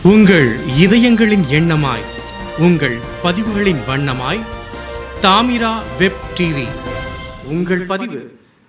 உங்கள் இதயங்களின் எண்ணமாய், உங்கள் பதிவுகளின் வண்ணமாய், தாமிரா வெப் டிவி. உங்கள் பதிவு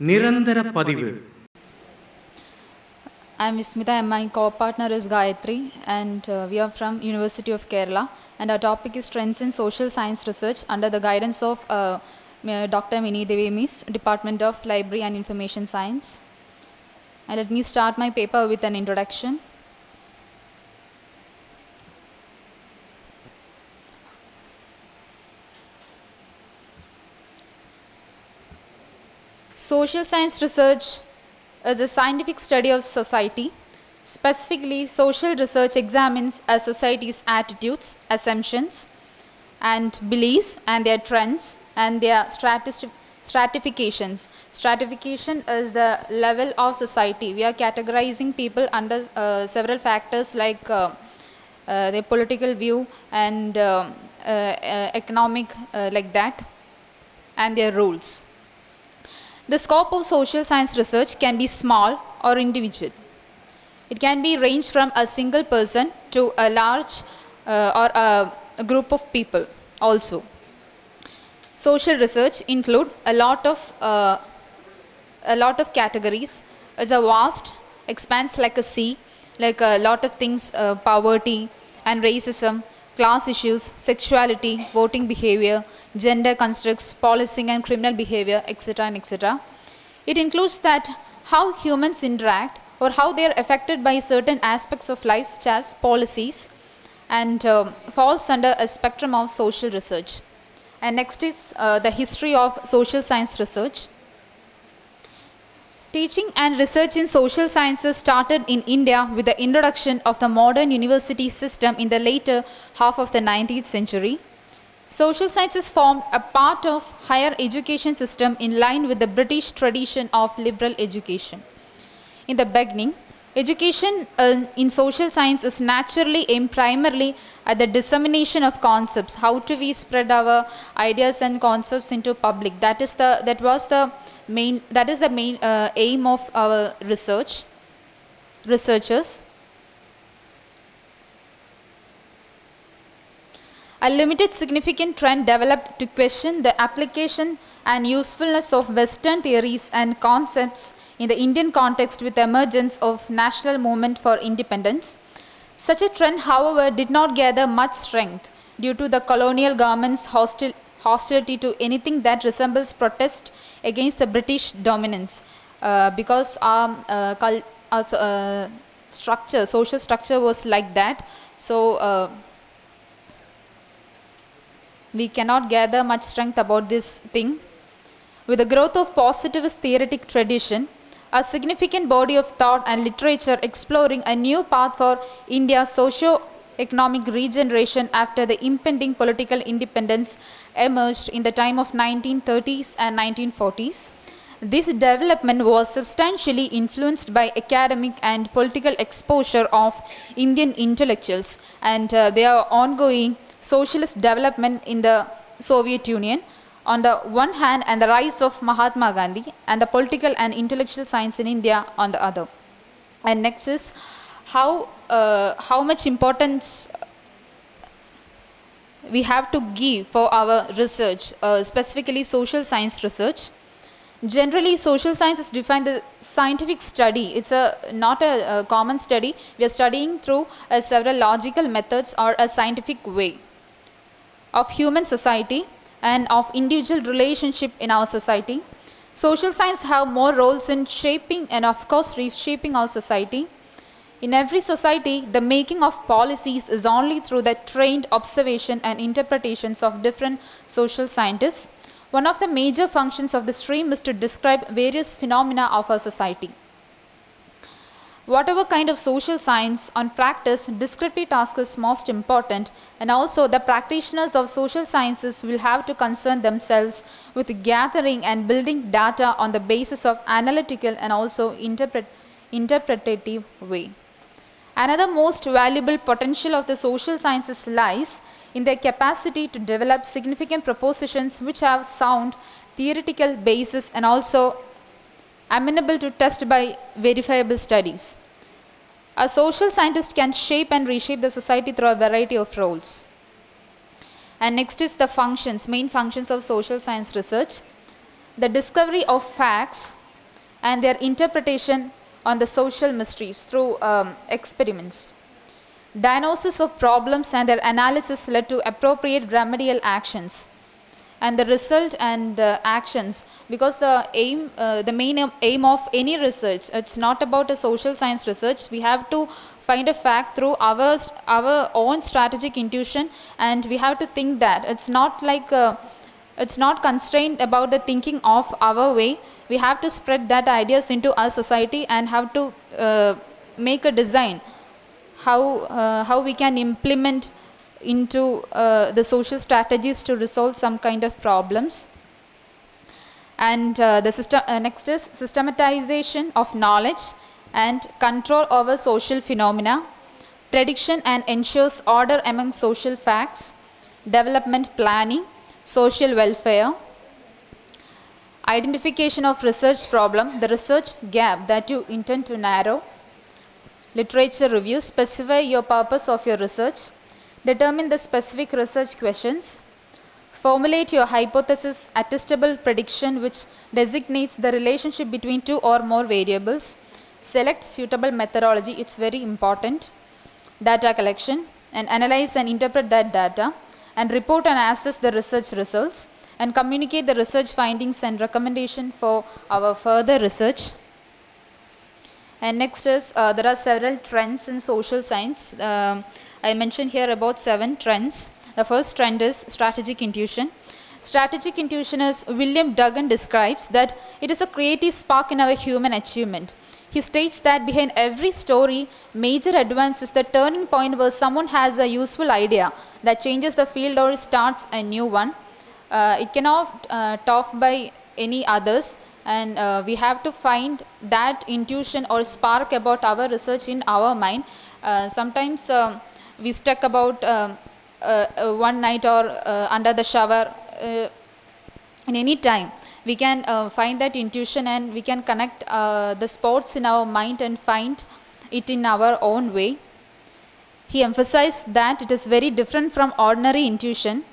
நிரந்தர பதிவு. I am Smita and my co-partner is Gayatri, and we are from University of Kerala, and our topic is Trends in Social Science Research under the guidance of Dr. Mini Devi Miss, Department of Library and Information Science. And let me start my paper with an introduction. Social science research is a scientific study of society. Specifically, social research examines a society's attitudes, assumptions, and beliefs, and their trends, and their stratifications. Stratification is the level of society. We are categorizing people under several factors like their political view and economic, like that, and their rules. The scope of social science research can be small or individual. It can be ranged from a single person to a large or a group of people also. Social research include a lot of categories. It's a vast, expands like a sea, like a lot of things, poverty and racism, class issues, sexuality, voting behavior, gender constructs, policing and criminal behavior, etc. and etc. It includes that how humans interact or how they are affected by certain aspects of life such as policies, and falls under a spectrum of social research. And next is the history of social science research. Teaching and research in social sciences started in India with the introduction of the modern university system in the later half of the 19th century. Social sciences formed a part of higher education system in line with the British tradition of liberal education. In the beginning, education in social science is naturally aimed primarily at the dissemination of concepts. How do we spread our ideas and concepts into public? That is the main aim of our researchers. A limited significant trend developed to question the application and usefulness of Western theories and concepts in the Indian context with the emergence of national movement for independence. Such a trend, however, did not gather much strength due to the colonial government's hostility to anything that resembles protest against the British dominance, because our social structure was like that. So we cannot gather much strength about this thing. With the growth of positivist theoretic tradition, a significant body of thought and literature exploring a new path for India's socio-economic regeneration after the impending political independence emerged in the time of 1930s and 1940s. This development was substantially influenced by academic and political exposure of Indian intellectuals and their ongoing socialist development in the Soviet Union on the one hand, and the rise of Mahatma Gandhi and the political and intellectual science in India on the other. And next is how much importance we have to give for our research, specifically social science research. Generally, social science is defined as scientific study. It's not a common study. We are studying through several logical methods or a scientific way of human society and of individual relationship in our society. Social science have more roles in shaping and of course reshaping our society. In every society, the making of policies is only through the trained observation and interpretations of different social scientists. One of the major functions of the stream is to describe various phenomena of our society. Whatever kind of social science on practice, descriptive task is most important, and also the practitioners of social sciences will have to concern themselves with gathering and building data on the basis of analytical and also interpretative way. Another most valuable potential of the social sciences lies in their capacity to develop significant propositions which have sound theoretical basis and also amenable to test by verifiable studies. A social scientist can shape and reshape the society through a variety of roles. And next is the functions, main functions of social science research. The discovery of facts and their interpretation on the social mysteries through experiments. Diagnosis of problems and their analysis led to appropriate remedial actions. And the result and actions, because the main aim of any research, it's not about a social science research. We have to find a fact through our own strategic intuition, and we have to think that it's not like it's not constrained about the thinking of our way. We have to spread that ideas into our society and have to make a design how we can implement into the social strategies to resolve some kind of problems. And next is systematization of knowledge and control over social phenomena, prediction and ensures order among social facts, development planning, social welfare, identification of research problem, the research gap that you intend to narrow, literature review, specify your purpose of your research, determine the specific research questions, formulate your hypothesis attestable prediction which designates the relationship between two or more variables, select suitable methodology, it's very important, data collection, and analyze and interpret that data, and report and assess the research results, and communicate the research findings and recommendation for our further research. And next is there are several trends in social science. I mentioned here about 7 trends. The first trend is strategic intuition. Strategic intuition, as William Duggan describes, that it is a creative spark in our human achievement. He states that behind every story, major advance is the turning point where someone has a useful idea that changes the field or starts a new one. It cannot taught by any others, and we have to find that intuition or spark about our research in our mind. Sometimes we stuck about one night or under the shower, in any time we can find that intuition, and we can connect the spots in our mind and find it in our own way. He emphasized that it is very different from ordinary intuition.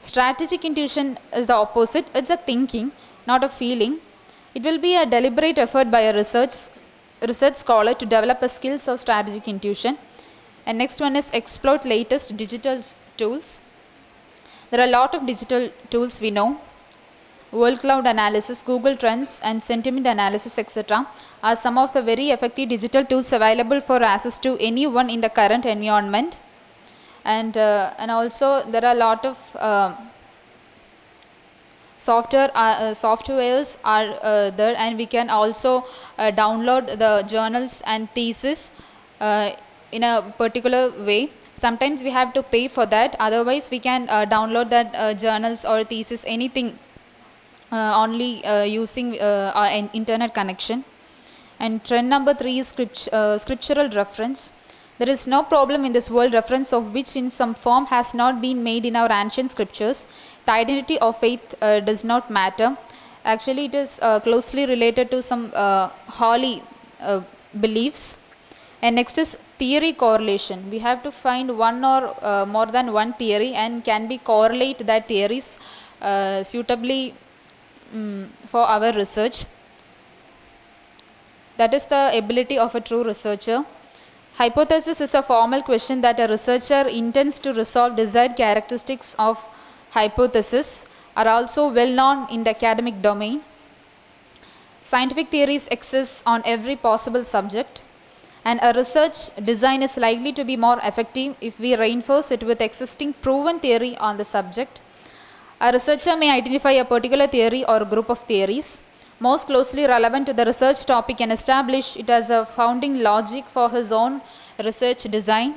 Strategic intuition is the opposite. It's a thinking, not a feeling. It will be a deliberate effort by a research scholar to develop a skills of strategic intuition. And next one is exploit latest digital tools. There are a lot of digital tools we know. World cloud analysis, Google Trends, and sentiment analysis, etc. are some of the very effective digital tools available for access to anyone in the current environment. And also there are a lot of softwares are there, and we can also download the journals and thesis in a particular way. Sometimes we have to pay for that, otherwise we can download that journals or thesis, anything, only using an internet connection. And trend number 3 is scriptural reference. There is no problem in this world reference of which in some form has not been made in our ancient scriptures. The identity of faith does not matter. Actually, it is closely related to some holy beliefs. And next is theory correlation. We have to find one or more than one theory and can be correlate that theories suitably for our research. That is the ability of a true researcher. Hypothesis is a formal question that a researcher intends to resolve. Desired characteristics of hypothesis are also well known in the academic domain. Scientific theories exist on every possible subject, and a research design is likely to be more effective if we reinforce it with existing proven theory on the subject. A researcher may identify a particular theory or group of theories most closely relevant to the research topic and establish it as a founding logic for his own research design.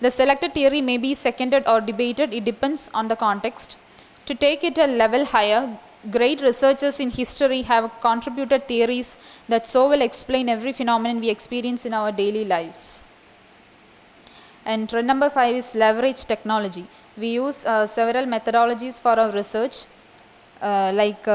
The selected theory may be seconded or debated, it depends on the context. To take it a level higher, great researchers in history have contributed theories that so well explain every phenomenon we experience in our daily lives. And trend number 5 is leverage technology. We use several methodologies for our research, like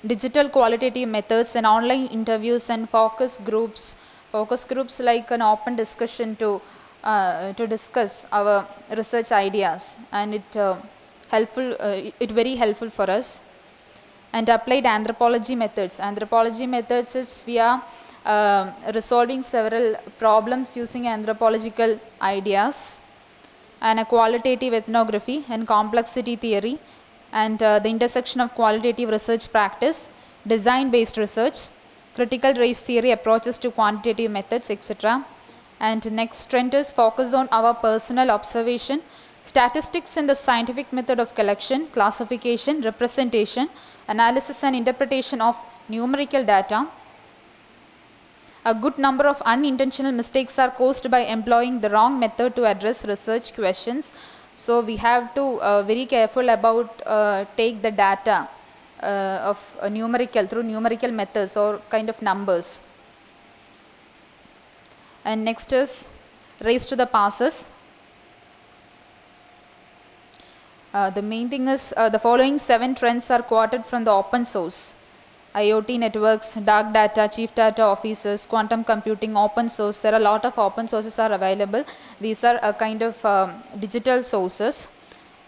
digital qualitative methods and online interviews and focus groups, Focus groups like an open discussion to discuss our research ideas, and it very helpful for us. And applied anthropology methods. Anthropology methods is we are resolving several problems using anthropological ideas, and a qualitative ethnography and complexity theory, and the intersection of qualitative research practice, design based research, critical race theory approaches to quantitative methods, etc. And next trend is focus on our personal observation, statistics in the scientific method of collection, classification, representation, analysis and interpretation of numerical data. A good number of unintentional mistakes are caused by employing the wrong method to address research questions. So we have to very careful about take the data of through numerical methods or kind of numbers. And next is race to the passes. The main thing is the following 7 trends are quoted from the open source: IoT networks, dark data, chief data officers, quantum computing, open source. There are a lot of open sources are available. These are a kind of digital sources,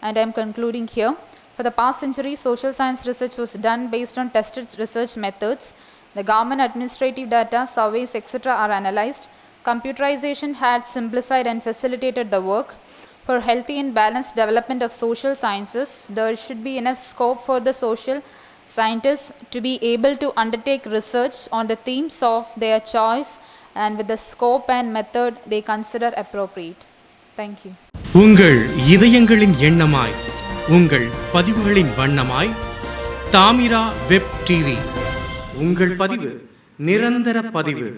and I am concluding here. For the past century, social science research was done based on tested research methods. The government administrative data, surveys, etc. are analyzed. Computerization had simplified and facilitated the work. For healthy and balanced development of social sciences, there should be enough scope for the social scientists to be able to undertake research on the themes of their choice and with the scope and method they consider appropriate. Thank you. உங்கள் இதயங்களின் எண்ணமாய், உங்கள் பதிவுகளின் வண்ணமாய், Thamira web TV. உங்கள் பதிவு நிரந்தர பதிவு.